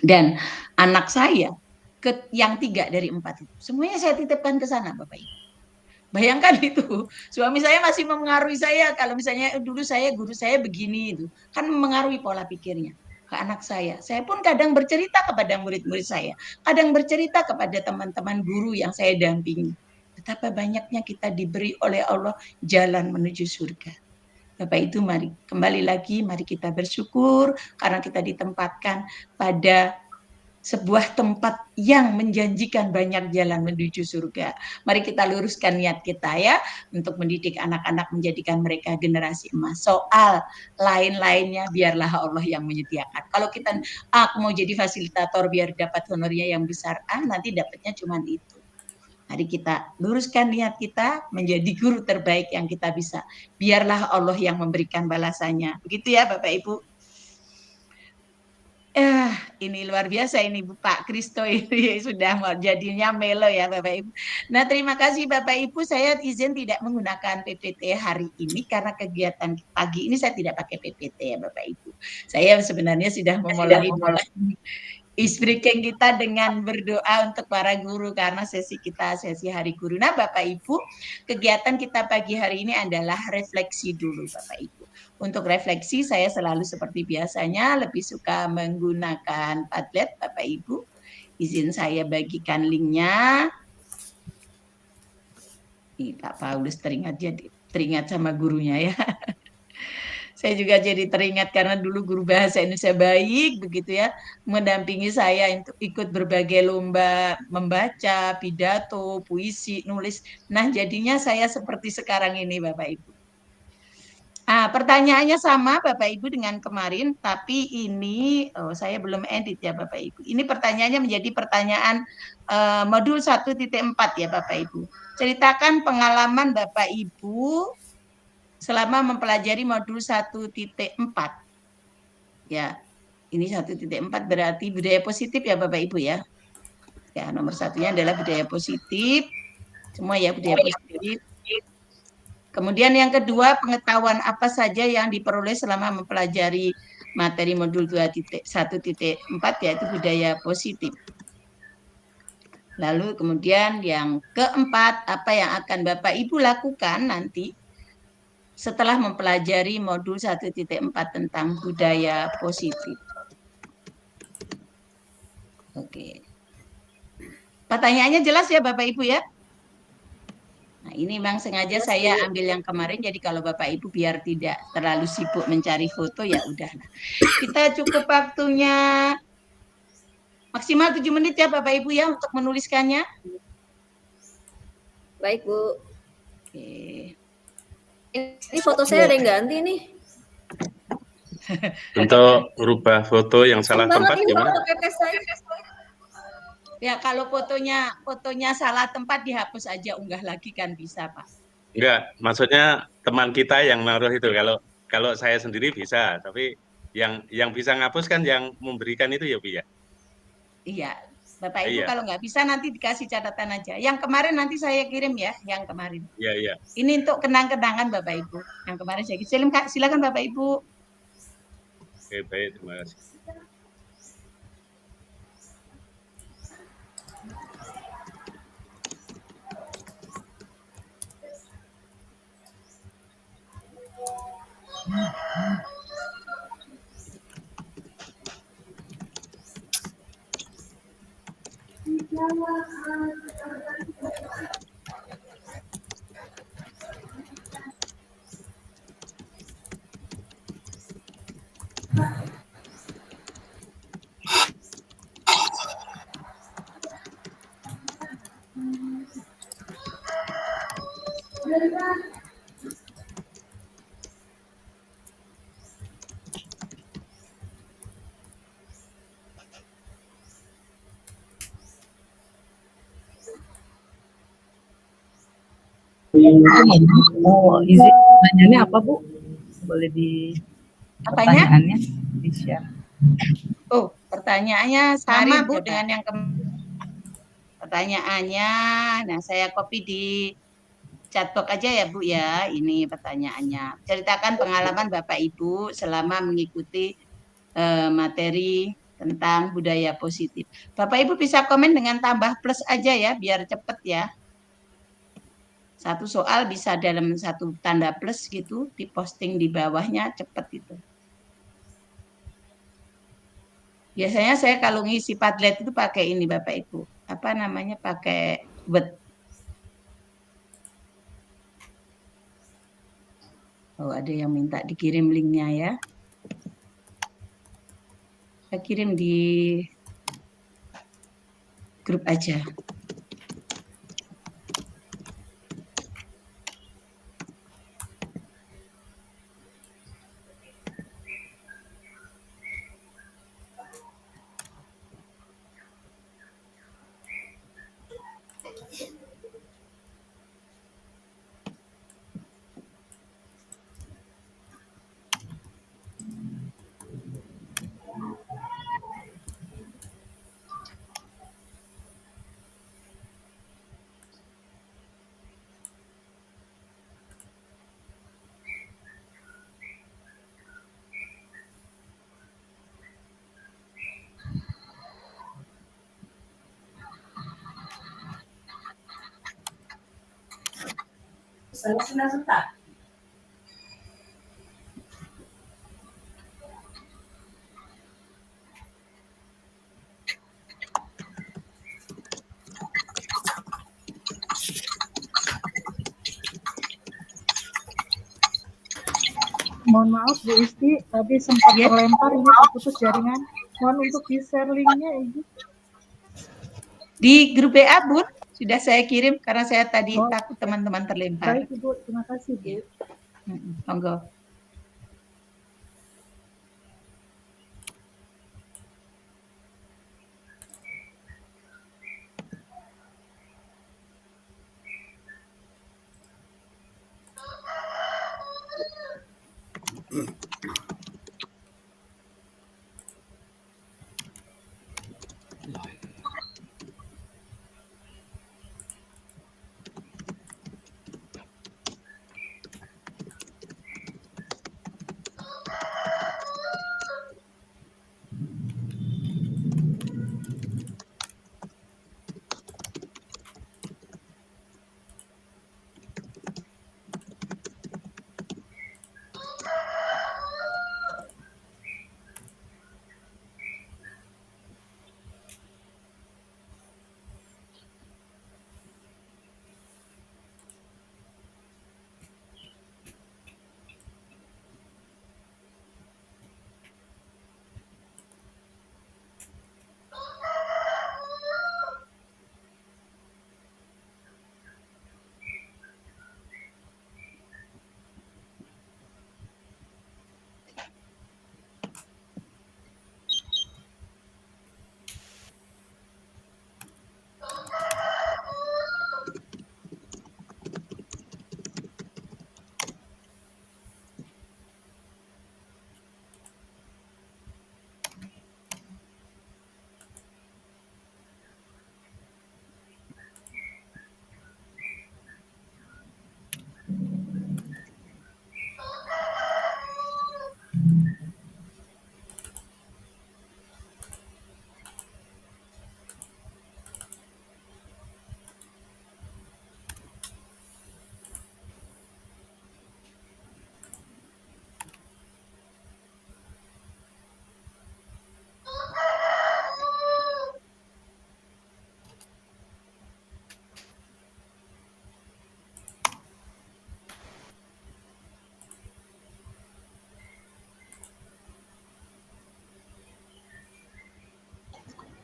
Dan anak saya yang 3 dari 4 itu semuanya saya titipkan ke sana, Bapak Ibu. Bayangkan itu, suami saya masih mempengaruhi saya kalau misalnya dulu guru saya begini itu, kan mempengaruhi pola pikirnya ke anak saya. Saya pun kadang bercerita kepada murid-murid saya, kadang bercerita kepada teman-teman guru yang saya dampingi. Betapa banyaknya kita diberi oleh Allah jalan menuju surga. Bapak itu mari kembali lagi, mari kita bersyukur karena kita ditempatkan pada sebuah tempat yang menjanjikan banyak jalan menuju surga. Mari kita luruskan niat kita ya untuk mendidik anak-anak, menjadikan mereka generasi emas. Soal lain-lainnya biarlah Allah yang menyediakan. Kalau kita aku mau jadi fasilitator biar dapat honornya yang besar, nanti dapatnya cuma itu. Mari kita luruskan niat kita menjadi guru terbaik yang kita bisa. Biarlah Allah yang memberikan balasannya. Begitu ya Bapak Ibu. Ini luar biasa ini Pak Kristo ini sudah mau jadinya melo ya Bapak Ibu. Nah, terima kasih Bapak Ibu, saya izin tidak menggunakan PPT hari ini karena kegiatan pagi ini saya tidak pakai PPT ya Bapak Ibu. Saya sebenarnya sudah memulai breaking kita dengan berdoa untuk para guru karena sesi kita sesi hari guru. Nah, Bapak Ibu, kegiatan kita pagi hari ini adalah refleksi dulu Bapak Ibu. Untuk refleksi saya selalu seperti biasanya lebih suka menggunakan Padlet Bapak Ibu. Izin saya bagikan linknya. Nih Pak Paulus teringat sama gurunya ya. Saya juga jadi teringat karena dulu guru bahasa Indonesia baik begitu ya, mendampingi saya untuk ikut berbagai lomba membaca, pidato, puisi, nulis. Nah, jadinya saya seperti sekarang ini Bapak Ibu. Pertanyaannya sama Bapak Ibu dengan kemarin, tapi ini saya belum edit ya Bapak Ibu. Ini pertanyaannya menjadi pertanyaan modul 1.4 ya Bapak Ibu. Ceritakan pengalaman Bapak Ibu selama mempelajari modul 1.4. Ya, ini 1.4 berarti budaya positif ya Bapak Ibu ya. Ya, nomor satunya adalah budaya positif. Semua ya budaya positif. Kemudian yang kedua, pengetahuan apa saja yang diperoleh selama mempelajari materi modul 2.1.4 yaitu budaya positif. Lalu kemudian yang keempat, apa yang akan Bapak Ibu lakukan nanti setelah mempelajari modul 1.4 tentang budaya positif. Oke. Pertanyaannya jelas ya Bapak Ibu ya? Nah, ini memang sengaja saya ambil yang kemarin, jadi kalau Bapak Ibu biar tidak terlalu sibuk mencari foto, ya udah. Kita cukup waktunya maksimal 7 menit ya Bapak Ibu ya untuk menuliskannya. Baik Bu. Oke. Ini foto saya ada yang ganti nih. Untuk merubah foto yang salah tempat gimana? Ya kalau fotonya salah tempat dihapus aja, unggah lagi kan bisa Pak. Enggak, maksudnya teman kita yang naruh itu. Kalau saya sendiri bisa, tapi yang bisa ngapus kan yang memberikan itu ya Bu ya. Iya, Bapak Ibu Iya. kalau nggak bisa nanti dikasih catatan aja. Yang kemarin nanti saya kirim ya, yang kemarin. Iya, iya. Ini untuk kenang-kenangan Bapak Ibu. Yang kemarin saya kirim, silakan Bapak Ibu. Oke, baik, terima kasih. Oh, izin pertanyaannya apa Bu? Boleh di pertanyaannya di-share. Oh, pertanyaannya sama Bu dengan yang pertanyaannya. Nah, saya copy di chatbox aja ya Bu ya. Ini pertanyaannya. Ceritakan pengalaman Bapak Ibu selama mengikuti materi tentang budaya positif. Bapak Ibu bisa komen dengan tambah plus aja ya, biar cepet ya. Satu soal bisa dalam satu tanda plus gitu, diposting di bawahnya cepet itu. Biasanya saya kalau ngisi Padlet itu pakai ini Bapak Ibu. Apa namanya? Pakai Word. Oh, ada yang minta dikirim linknya ya. Saya kirim di grup aja. Mohon maaf Bu Isti, tadi sempat Ya. terlempar ini terputus jaringan. Mohon untuk di-share linknya Ibu. Di grup WA, Bun, sudah saya kirim karena saya tadi Oh, takut teman-teman terlempar. Baik Ibu, terima kasih Bu. Monggo.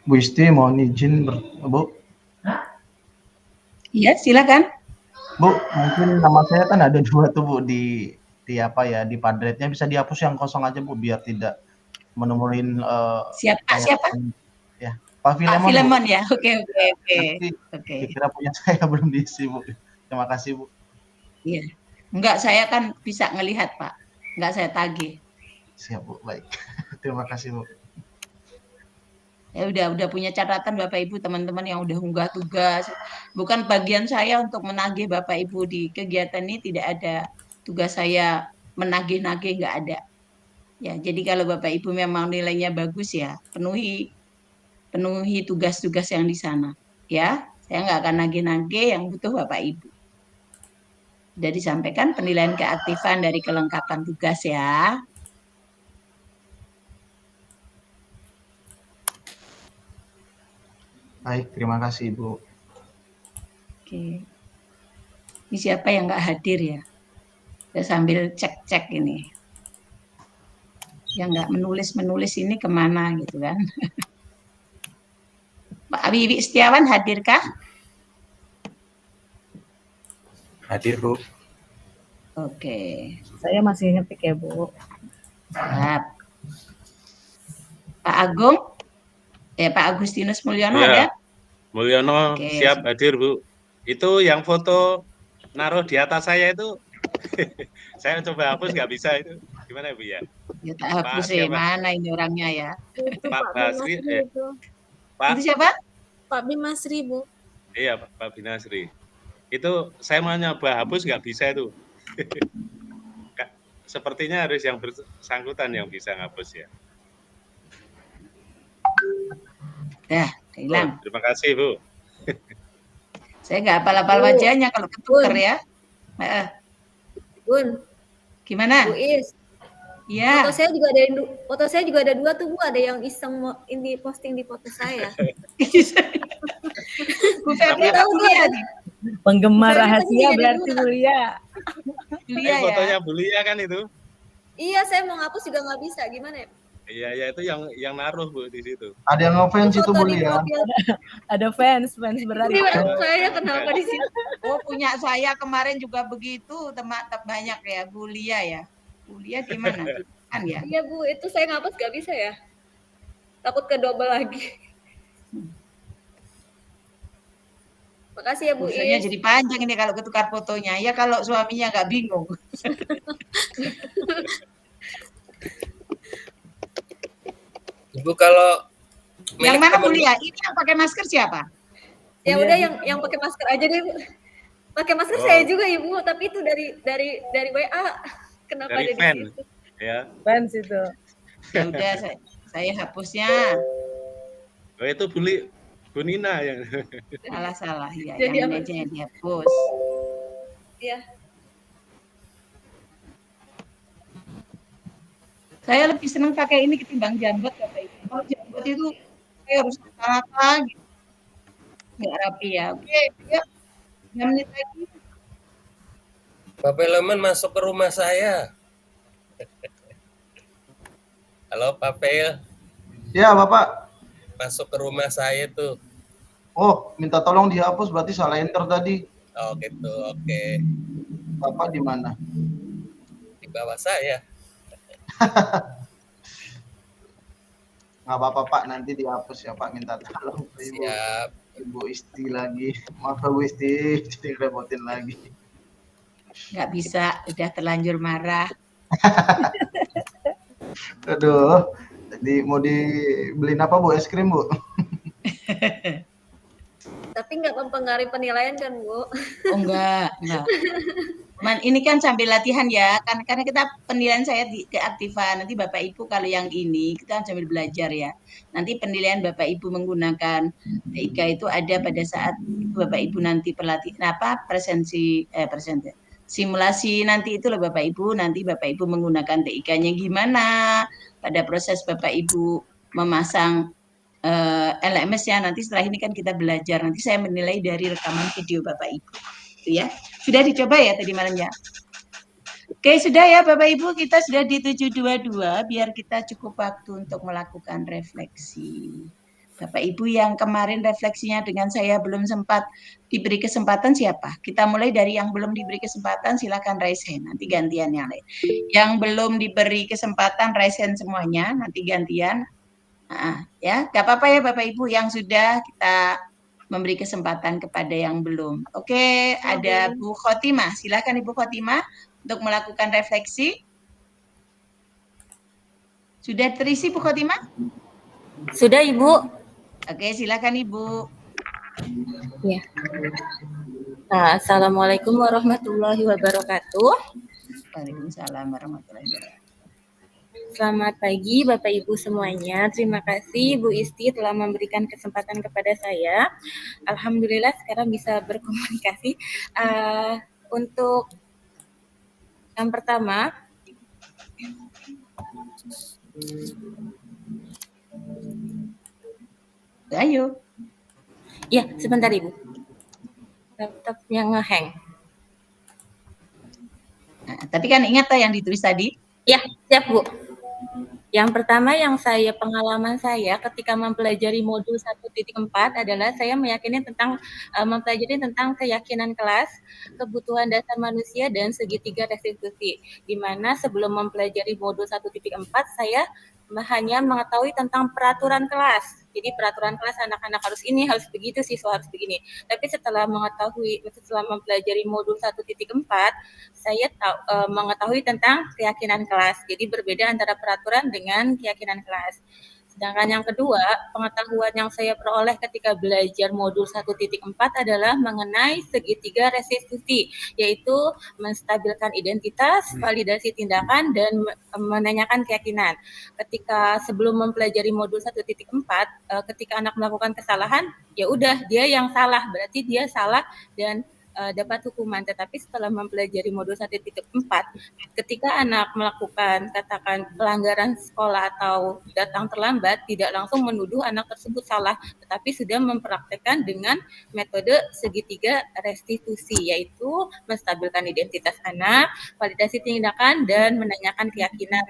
Bu Isti, mohon izin, Bu. Iya, silakan. Bu, mungkin nama saya kan ada 2 tuh Bu di apa ya, di Padletnya bisa dihapus yang kosong aja Bu, biar tidak menemuin Siapa? ya, Pak Pak Filemon Bu. Filemon ya. Oke. Nanti dikira punya saya belum diisi Bu. Terima kasih Bu. Iya. Enggak, saya kan bisa ngelihat Pak. Enggak saya tagih. Siap Bu, baik. Terima kasih Bu. Ya udah punya catatan Bapak Ibu, teman-teman yang udah unggah tugas. Bukan bagian saya untuk menagih Bapak Ibu di kegiatan ini, tidak ada tugas saya menagih-nagih, nggak ada. Ya, jadi kalau Bapak Ibu memang nilainya bagus ya, penuhi tugas-tugas yang di sana. Ya, saya nggak akan nagih-nagih, yang butuh Bapak Ibu. Sudah disampaikan penilaian keaktifan dari kelengkapan tugas ya. Baik, terima kasih Ibu. Oke. Ini siapa yang nggak hadir ya? Saya sambil cek-cek ini. Yang nggak menulis ini kemana gitu kan? Pak Wiwi Setiawan hadirkah? Hadir, Bu. Oke. Saya masih ngetik ya, Bu. Siap. Pak Agung? Pak Agustinus Mulyono Ya, ada? Mulyono Oke. siap hadir, Bu. Itu yang foto naruh di atas saya itu, saya coba hapus nggak bisa itu. Gimana, Bu ya? Ya tak hapus Pak siapa? mana ini orangnya ya? Itu Pak Pak Basri, Bimasri itu. Pak, Itu siapa? Pak Bimasri, Bu. iya Pak Binasri. Itu saya mau nyoba hapus nggak bisa itu. Sepertinya harus yang bersangkutan yang bisa ngapus ya. Dah, hilang. Oh, terima kasih, Bu. Saya nggak hafal-hafal Bu. wajahnya kalau ketuker ya. Bun, Gimana? Bu Is. Iya. Foto saya juga ada 2 tuh, Bu. Ada yang iseng ini posting di foto saya. Bu Febri tahu dia nih. Penggemar Saya rahasia tadi berarti jadi Mulia. Julia ya. Fotonya Bulia kan itu? Iya, saya mau ngapus juga nggak bisa. Gimana ya? Iya, ya itu yang naruh, Bu, di situ. Ada yang ngefans itu Foto Bu di Lia. profil. Ada fans berarti. Ini saya kenapa di sini? Oh, punya saya kemarin juga begitu, teman banyak ya, Bulia ya. Bulia gimana? Kan ya. Iya, Bu, itu saya ngapus nggak bisa ya. Takut ke double lagi. Makasih ya, Bu Pulsanya Is. jadi panjang ini kalau ketukar fotonya. Ya kalau suaminya nggak bingung. Ibu kalau Yang milik mana teman- Bulia? Ini yang pakai masker siapa? Ya Iya, udah Bu. yang pakai masker aja deh, Bu. Pakai masker Oh. saya juga, Ibu, tapi itu dari WA. Kenapa Dari ada di fan. situ? Ya. Fans itu. Ya udah saya hapusnya. Oh, itu Bu Nina yang Salah ya. Jadi Yang ini apa? aja yang dihapus. Iya. Saya lebih senang pakai ini ketimbang jambot Bapak Ibu. Kalau jambot itu saya harus rata gitu. Nggak rapi ya. Oke, ya. 3 menit lagi. Pak Peleman masuk ke rumah saya. Halo, Pak Pel. Ya Bapak. Masuk ke rumah saya tuh. Oh, minta tolong dihapus berarti salah enter tadi. Oh gitu, oke. Bapak di mana? Di bawah saya. Nggak apa-apa Pak, nanti dihapus ya Pak. Minta tolong ke Ibu. Siap. Ibu Isti lagi. Maaf Bu Isti, jadi repotin lagi. Nggak bisa, udah terlanjur marah. Aduh, jadi mau dibeliin apa Bu? Es krim Bu? Tapi nggak mempengaruhi penilaian kan, Bu? Oh enggak. Ini kan sambil latihan ya, kan karena kita penilaian saya di keaktifan. Nanti Bapak Ibu kalau yang ini kita sambil belajar ya. Nanti penilaian Bapak Ibu menggunakan TIK itu ada pada saat Bapak Ibu nanti simulasi nanti itu loh Bapak Ibu. Nanti Bapak Ibu menggunakan TIK-nya gimana pada proses Bapak Ibu memasang LMS-nya. Nanti setelah ini kan kita belajar. Nanti saya menilai dari rekaman video Bapak Ibu. Itu ya. Sudah dicoba ya tadi malam ya? Oke, sudah ya Bapak Ibu, kita sudah di 722 biar kita cukup waktu untuk melakukan refleksi. Bapak Ibu yang kemarin refleksinya dengan saya belum sempat diberi kesempatan siapa? Kita mulai dari yang belum diberi kesempatan, silakan raise hand, nanti gantian yang lain. Yang belum diberi kesempatan raise hand semuanya, nanti gantian. Ya, nggak apa-apa ya Bapak Ibu, yang sudah kita memberi kesempatan kepada yang belum. Oke, ada Bu Khotimah. Silakan Ibu Khotimah untuk melakukan refleksi. Sudah terisi Bu Khotimah? Sudah, Ibu. Oke, silakan Ibu. Ya. Assalamualaikum warahmatullahi wabarakatuh. Waalaikumsalam warahmatullahi wabarakatuh. Selamat pagi Bapak Ibu semuanya. Terima kasih Bu Isti telah memberikan kesempatan kepada saya. Alhamdulillah sekarang bisa berkomunikasi. Untuk yang pertama, Ayo. ya sebentar Ibu. Laptopnya ngehang. Nah, tapi kan ingat yang ditulis tadi? Ya, siap Bu. Yang pertama pengalaman saya ketika mempelajari modul 1.4 adalah saya meyakini mempelajari tentang keyakinan kelas, kebutuhan dasar manusia, dan segitiga restitusi. Di mana sebelum mempelajari modul 1.4 saya hanya mengetahui tentang peraturan kelas. Jadi peraturan kelas anak-anak harus ini, harus begitu, siswa harus begini. Tapi setelah mempelajari modul 1.4, saya mengetahui tentang keyakinan kelas. Jadi berbeda antara peraturan dengan keyakinan kelas. Sedangkan yang kedua, pengetahuan yang saya peroleh ketika belajar modul 1.4 adalah mengenai segitiga restitusi, yaitu menstabilkan identitas, validasi tindakan, dan menanyakan keyakinan. Ketika sebelum mempelajari modul 1.4, ketika anak melakukan kesalahan, ya udah dia yang salah, berarti dia salah dan dapat hukuman. Tetapi setelah mempelajari modul 1.4, ketika anak melakukan katakan pelanggaran sekolah atau datang terlambat, tidak langsung menuduh anak tersebut salah, tetapi sudah mempraktekkan dengan metode segitiga restitusi, yaitu menstabilkan identitas anak, validasi tindakan, dan menanyakan keyakinan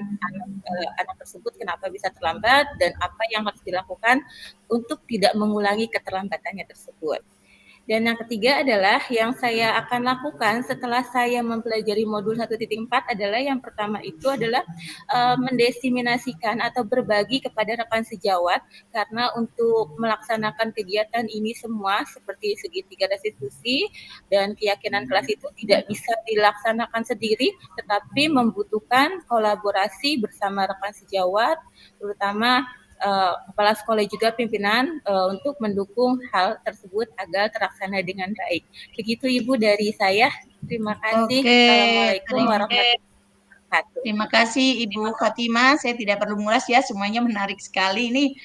anak tersebut kenapa bisa terlambat dan apa yang harus dilakukan untuk tidak mengulangi keterlambatannya tersebut. Dan yang ketiga adalah yang saya akan lakukan setelah saya mempelajari modul 1.4 adalah yang pertama itu adalah mendiseminasikan atau berbagi kepada rekan sejawat, karena untuk melaksanakan kegiatan ini semua seperti segitiga restitusi dan keyakinan kelas itu tidak bisa dilaksanakan sendiri, tetapi membutuhkan kolaborasi bersama rekan sejawat, terutama kepala sekolah juga pimpinan untuk mendukung hal tersebut agar terlaksana dengan baik. Begitu Ibu dari saya. Terima kasih. Assalamualaikum warahmatullahi wabarakatuh. Terima kasih Ibu Khotimah. Saya tidak perlu mengulas ya, semuanya menarik sekali ini,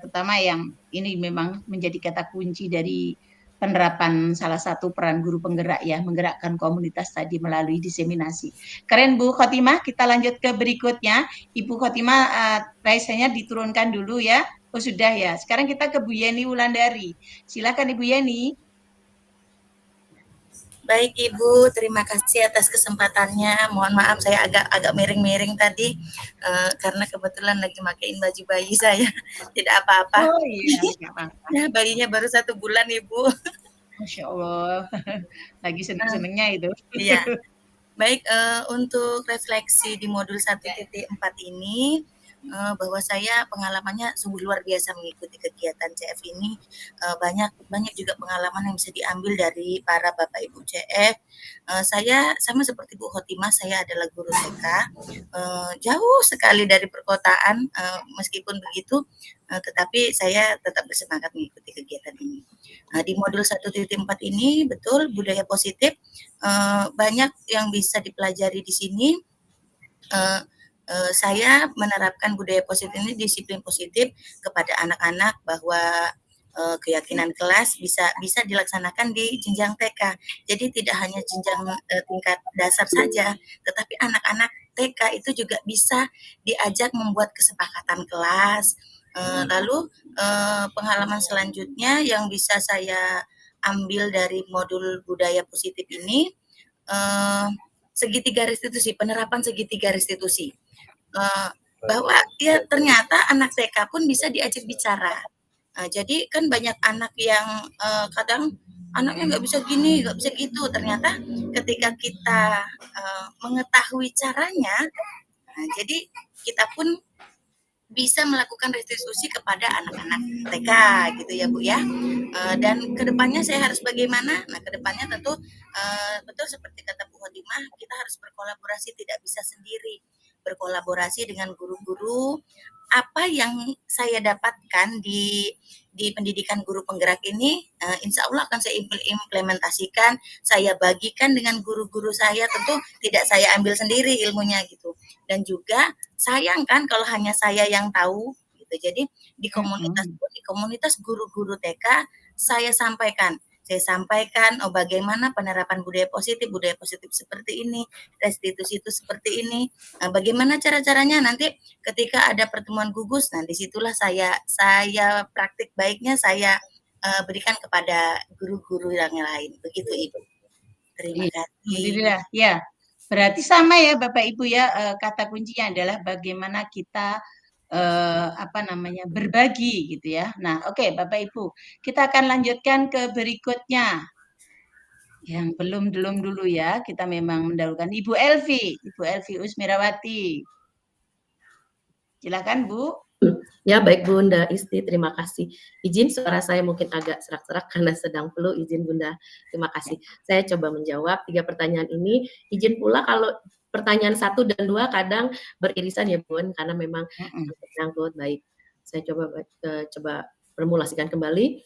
terutama yang ini memang menjadi kata kunci dari penerapan salah satu peran guru penggerak ya, menggerakkan komunitas tadi melalui diseminasi. Keren Bu Khotimah, kita lanjut ke berikutnya. Ibu Khotimah, raisanya diturunkan dulu ya. Oh sudah ya, sekarang kita ke Bu Yeni Wulandari. Silakan Ibu Yeni. Baik Ibu, terima kasih atas kesempatannya. Mohon maaf saya agak miring-miring tadi karena kebetulan lagi makein baju bayi saya. Tidak apa-apa. Oh iya, tidak apa-apa. Nah, bayinya baru 1 bulan Ibu. Masya Allah, lagi seneng-senengnya itu. Iya. Baik, untuk refleksi di modul 1.4 ini, bahwa saya pengalamannya sungguh luar biasa mengikuti kegiatan CF ini. Banyak juga pengalaman yang bisa diambil dari para Bapak Ibu CF. Saya sama seperti Bu Khotimah, saya adalah guru TK, jauh sekali dari perkotaan, meskipun begitu, tetapi saya tetap bersemangat mengikuti kegiatan ini. Di modul 1.4 ini betul budaya positif, banyak yang bisa dipelajari di sini. Saya menerapkan budaya positif ini, disiplin positif kepada anak-anak bahwa keyakinan kelas bisa dilaksanakan di jenjang TK. Jadi tidak hanya jenjang tingkat dasar saja, tetapi anak-anak TK itu juga bisa diajak membuat kesepakatan kelas. Lalu pengalaman selanjutnya yang bisa saya ambil dari modul budaya positif ini, segitiga restitusi, penerapan segitiga restitusi. Bahwa ya ternyata anak TK pun bisa diajak bicara. Jadi kan banyak anak yang kadang anaknya nggak bisa gini, nggak bisa gitu. Ternyata ketika kita mengetahui caranya, jadi kita pun bisa melakukan restitusi kepada anak-anak TK gitu ya Bu ya. Dan kedepannya saya harus bagaimana? Nah kedepannya tentu betul seperti kata Bu Khotimah, kita harus berkolaborasi, tidak bisa sendiri. Berkolaborasi dengan guru-guru apa yang saya dapatkan di pendidikan guru penggerak ini, insya Allah akan saya implementasikan, saya bagikan dengan guru-guru saya, tentu tidak saya ambil sendiri ilmunya gitu. Dan juga sayang kan kalau hanya saya yang tahu gitu. Jadi di komunitas guru-guru TK saya sampaikan bagaimana penerapan budaya positif seperti ini, restitusi itu seperti ini. Bagaimana cara-caranya nanti ketika ada pertemuan gugus, nah disitulah saya praktik baiknya saya berikan kepada guru-guru yang lain. Begitu Ibu. Terima kasih. Alhamdulillah. Ya, berarti sama ya Bapak Ibu ya, kata kuncinya adalah bagaimana kita berbagi gitu ya. Nah, oke Bapak Ibu, kita akan lanjutkan ke berikutnya. Yang belum dulu ya, kita memang mendahulukan Ibu Elvi Usmirawati. Silakan Bu. Ya, baik Bunda Isti, terima kasih. Izin suara saya mungkin agak serak-serak karena sedang flu, izin Bunda. Terima kasih. Saya coba menjawab 3 pertanyaan ini. Izin pula kalau pertanyaan 1 dan 2 kadang beririsan ya Bun, karena memang menyangkut. Baik, saya coba formulasikan kembali.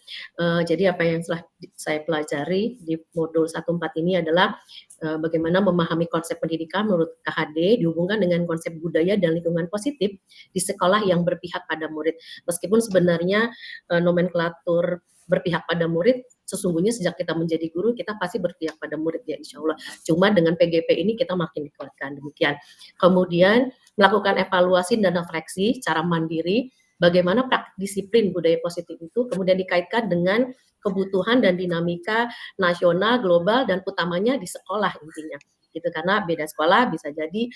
Jadi apa yang telah saya pelajari di modul 14 ini adalah bagaimana memahami konsep pendidikan menurut KHD dihubungkan dengan konsep budaya dan lingkungan positif di sekolah yang berpihak pada murid. Meskipun sebenarnya nomenklatur berpihak pada murid, sesungguhnya sejak kita menjadi guru, kita pasti berpihak pada murid ya insya Allah. Cuma dengan PGP ini kita makin dikuatkan, demikian. Kemudian melakukan evaluasi dan refleksi secara mandiri, bagaimana praktik disiplin budaya positif itu kemudian dikaitkan dengan kebutuhan dan dinamika nasional, global, dan utamanya di sekolah intinya. Gitu, karena beda sekolah bisa jadi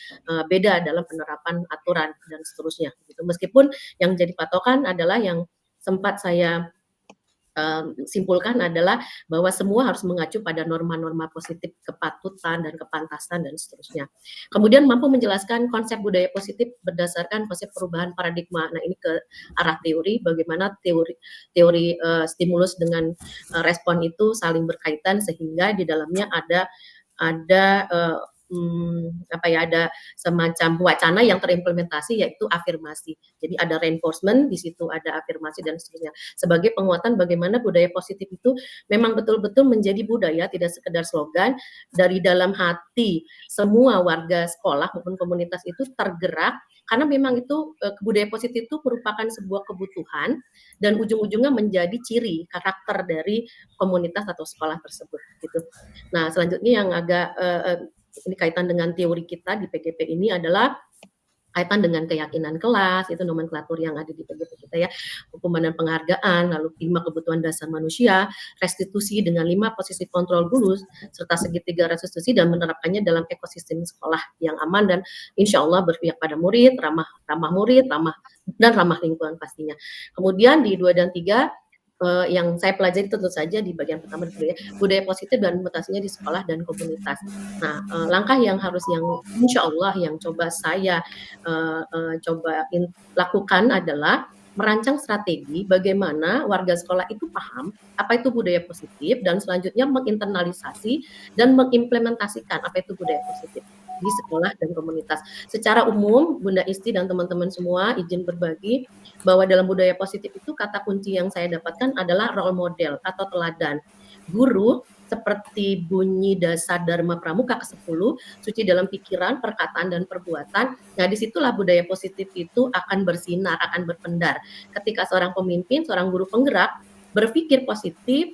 beda dalam penerapan aturan dan seterusnya. Gitu. Meskipun yang jadi patokan adalah yang sempat saya simpulkan adalah bahwa semua harus mengacu pada norma-norma positif kepatutan dan kepantasan dan seterusnya. Kemudian mampu menjelaskan konsep budaya positif berdasarkan konsep perubahan paradigma. Nah ini ke arah teori, bagaimana teori stimulus dengan respon itu saling berkaitan sehingga di dalamnya ada semacam wacana yang terimplementasi yaitu afirmasi. Jadi ada reinforcement, di situ ada afirmasi dan seterusnya. Sebagai penguatan bagaimana budaya positif itu memang betul-betul menjadi budaya, tidak sekedar slogan, dari dalam hati semua warga sekolah maupun komunitas itu tergerak karena memang itu budaya positif itu merupakan sebuah kebutuhan dan ujung-ujungnya menjadi ciri karakter dari komunitas atau sekolah tersebut gitu. Nah, selanjutnya yang agak ini kaitan dengan teori kita di PGP ini adalah kaitan dengan keyakinan kelas, itu nomenklatur yang ada di PGP kita ya, hukuman dan penghargaan, lalu 5 kebutuhan dasar manusia, restitusi dengan 5 posisi kontrol guru, serta segitiga restitusi dan menerapkannya dalam ekosistem sekolah yang aman dan insya Allah berpihak pada murid, ramah murid, ramah lingkungan pastinya. Kemudian di 2 dan 3 yang saya pelajari tentu saja di bagian pertama budaya positif dan mutasinya di sekolah dan komunitas. Nah, langkah yang insya Allah yang coba saya lakukan adalah merancang strategi bagaimana warga sekolah itu paham apa itu budaya positif dan selanjutnya menginternalisasi dan mengimplementasikan apa itu budaya positif di sekolah dan komunitas. Secara umum, Bunda Isti dan teman-teman semua izin berbagi bahwa dalam budaya positif itu kata kunci yang saya dapatkan adalah role model atau teladan. Guru seperti bunyi dasar Dharma Pramuka ke-10, suci dalam pikiran, perkataan, dan perbuatan. Nah, disitulah budaya positif itu akan bersinar, akan berpendar. Ketika seorang pemimpin, seorang guru penggerak, berpikir positif,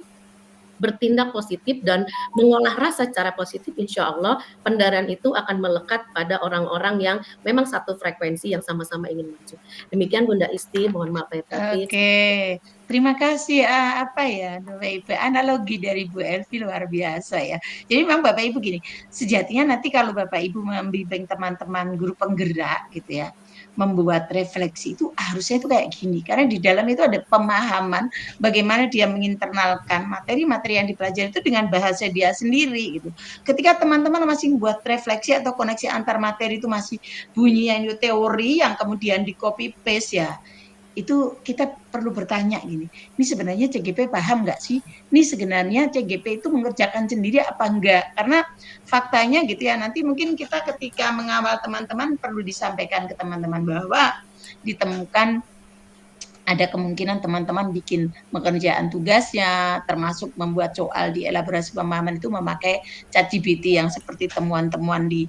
bertindak positif dan mengolah rasa secara positif, insya Allah pendaran itu akan melekat pada orang-orang yang memang satu frekuensi yang sama-sama ingin maju. Demikian Bunda Isti, mohon maaf ya. Oke, terima kasih. Bapak Ibu, analogi dari Bu Elvi luar biasa ya. Jadi memang Bapak Ibu gini, sejatinya nanti kalau Bapak Ibu membimbing teman-teman guru penggerak gitu ya, membuat refleksi itu harusnya itu kayak gini, karena di dalam itu ada pemahaman bagaimana dia menginternalkan materi-materi yang dipelajari itu dengan bahasa dia sendiri gitu. Ketika teman-teman masih membuat refleksi atau koneksi antar materi itu masih bunyinya teori yang kemudian di copy paste ya, itu kita perlu bertanya gini, ini sebenarnya CGP paham nggak sih? Ini sebenarnya CGP itu mengerjakan sendiri apa enggak? Karena faktanya gitu ya, nanti mungkin kita ketika mengawal teman-teman perlu disampaikan ke teman-teman bahwa ditemukan ada kemungkinan teman-teman bikin pekerjaan tugasnya, termasuk membuat soal di elaborasi pemahaman itu memakai ChatGPT yang seperti temuan-temuan di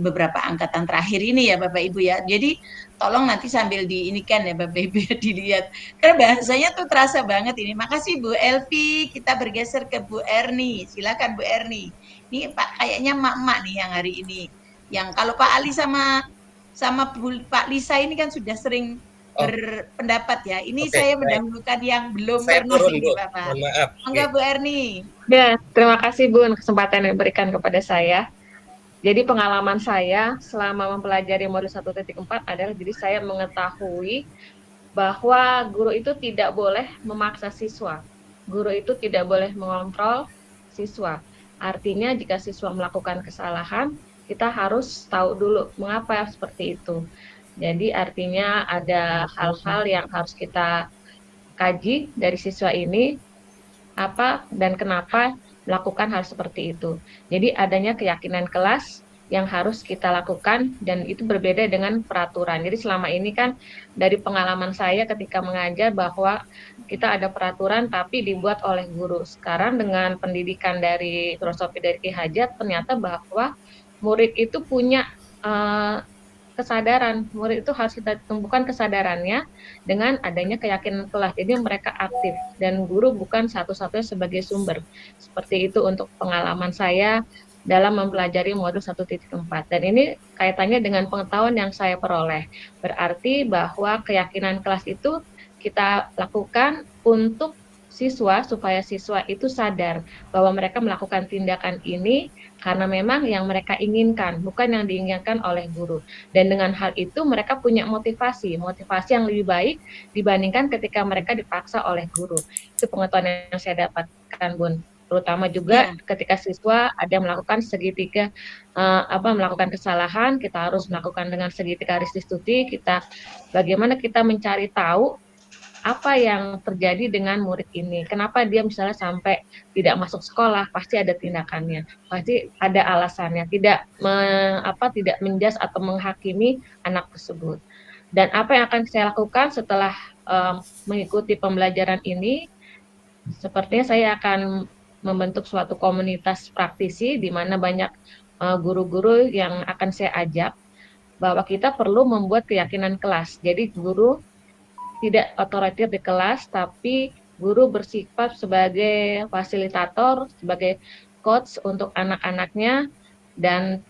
beberapa angkatan terakhir ini ya Bapak Ibu ya. Jadi tolong nanti sambil diinikan ya Bapak Ibu ya, dilihat. Karena bahasanya tuh terasa banget ini. Makasih Bu Elvi, kita bergeser ke Bu Erni. Silakan Bu Erni. Ini Pak kayaknya emak-emak nih yang hari ini. Yang kalau Pak Ali sama Pak Lisa ini kan sudah sering berpendapat ya. Ini Oke, saya baik. mendahulukan yang belum Saya pernah turun, ini Bu. Bapak. Mohon maaf. Enggak Bu Erni. Ya, terima kasih Bu kesempatan yang diberikan kepada saya. Jadi pengalaman saya selama mempelajari modul 1.4 adalah jadi saya mengetahui bahwa guru itu tidak boleh memaksa siswa. Guru itu tidak boleh mengontrol siswa. Artinya jika siswa melakukan kesalahan, kita harus tahu dulu mengapa seperti itu. Jadi artinya ada hal-hal yang harus kita kaji dari siswa ini, apa dan kenapa melakukan hal seperti itu. Jadi adanya keyakinan kelas yang harus kita lakukan dan itu berbeda dengan peraturan. Jadi selama ini kan dari pengalaman saya ketika mengajar bahwa kita ada peraturan tapi dibuat oleh guru. Sekarang dengan pendidikan dari filosofi dari Ki Hajat ternyata bahwa murid itu punya kesadaran. Murid itu harus kita tumbuhkan kesadarannya dengan adanya keyakinan kelas. Jadi mereka aktif dan guru bukan satu-satunya sebagai sumber. Seperti itu untuk pengalaman saya dalam mempelajari modul 1.4. Dan ini kaitannya dengan pengetahuan yang saya peroleh. Berarti bahwa keyakinan kelas itu kita lakukan untuk siswa supaya siswa itu sadar bahwa mereka melakukan tindakan ini karena memang yang mereka inginkan, bukan yang diinginkan oleh guru. Dan dengan hal itu mereka punya motivasi yang lebih baik dibandingkan ketika mereka dipaksa oleh guru. Itu pengetahuan yang saya dapatkan, Bun. Terutama juga ketika siswa ada melakukan segitiga melakukan kesalahan, kita harus melakukan dengan segitiga restitusi, bagaimana kita mencari tahu apa yang terjadi dengan murid ini. Kenapa dia misalnya sampai tidak masuk sekolah, pasti ada tindakannya, pasti ada alasannya, tidak menjas atau menghakimi anak tersebut. Dan apa yang akan saya lakukan setelah mengikuti pembelajaran ini, sepertinya saya akan membentuk suatu komunitas praktisi di mana banyak guru-guru yang akan saya ajak bahwa kita perlu membuat keyakinan kelas. Jadi guru tidak otoriter di kelas, tapi guru bersifat sebagai fasilitator, sebagai coach untuk anak-anaknya, dan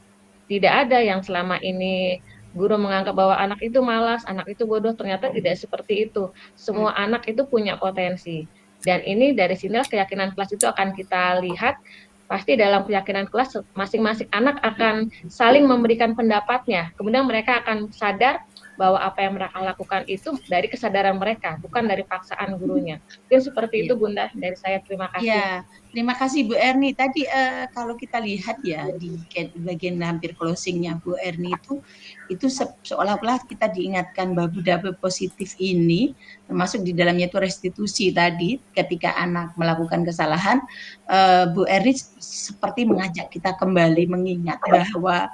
tidak ada yang selama ini guru menganggap bahwa anak itu malas, anak itu bodoh. Ternyata tidak seperti itu. Semua anak itu punya potensi. Dan ini dari sinilah keyakinan kelas itu akan kita lihat. Pasti dalam keyakinan kelas masing-masing anak akan saling memberikan pendapatnya. Kemudian mereka akan sadar bahwa apa yang mereka lakukan itu dari kesadaran mereka, bukan dari paksaan gurunya. Mungkin seperti itu Bunda dari saya. Terima kasih. Ya, terima kasih Bu Erni. Tadi kalau kita lihat ya di bagian hampir closingnya Bu Erni itu seolah-olah kita diingatkan bahwa budaya positif ini termasuk di dalamnya itu restitusi tadi ketika anak melakukan kesalahan. Bu Erni seperti mengajak kita kembali mengingat bahwa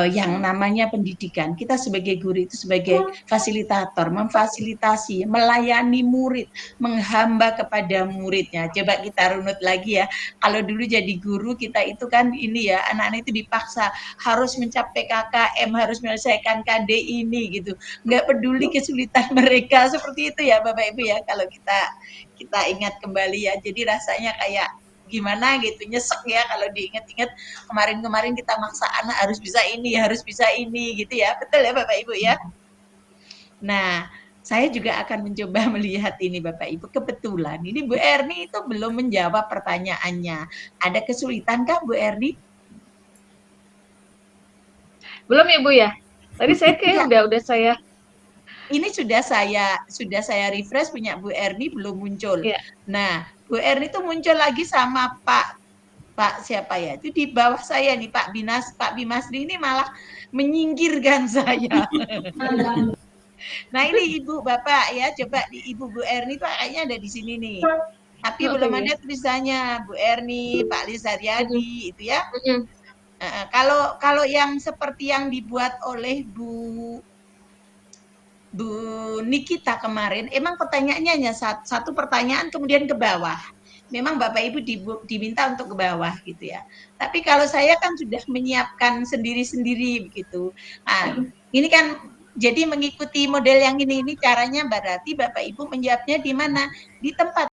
yang namanya pendidikan, kita sebagai guru itu sebagai fasilitator, memfasilitasi, melayani murid, menghamba kepada muridnya. Coba kita runut lagi ya, kalau dulu jadi guru kita itu kan ini ya, anak-anak itu dipaksa harus mencapai KKM, harus menyelesaikan KD ini gitu, nggak peduli kesulitan mereka, seperti itu ya Bapak Ibu ya, kalau kita ingat kembali ya, jadi rasanya kayak gimana gitu, nyesek ya kalau diingat-ingat kemarin-kemarin kita maksa anak harus bisa ini gitu ya, betul ya Bapak Ibu ya. Nah, saya juga akan mencoba melihat ini Bapak Ibu, kebetulan ini Bu Erni itu belum menjawab pertanyaannya. Ada kesulitan kah Bu Erni? Belum ya Bu ya? Tadi saya kayak udah saya. Ini sudah saya refresh punya Bu Erni belum muncul. Ya. Nah, Bu Erni itu muncul lagi sama Pak siapa ya? Itu di bawah saya nih Pak Bimasri ini malah menyingkirkan saya. Nah, ini Ibu Bapak ya, coba di Ibu Bu Erni Pak kayaknya ada di sini nih. Tapi belum ada tulisannya Bu Erni, Pak Lisaryadi itu ya. Kalau yang seperti yang dibuat oleh Bu Bu Nikita kemarin, emang pertanyaannya hanya satu pertanyaan kemudian ke bawah. Memang Bapak Ibu diminta untuk ke bawah gitu ya. Tapi kalau saya kan sudah menyiapkan sendiri-sendiri begitu. Nah, ini kan jadi mengikuti model yang ini caranya berarti Bapak Ibu menjawabnya di mana? Di tempat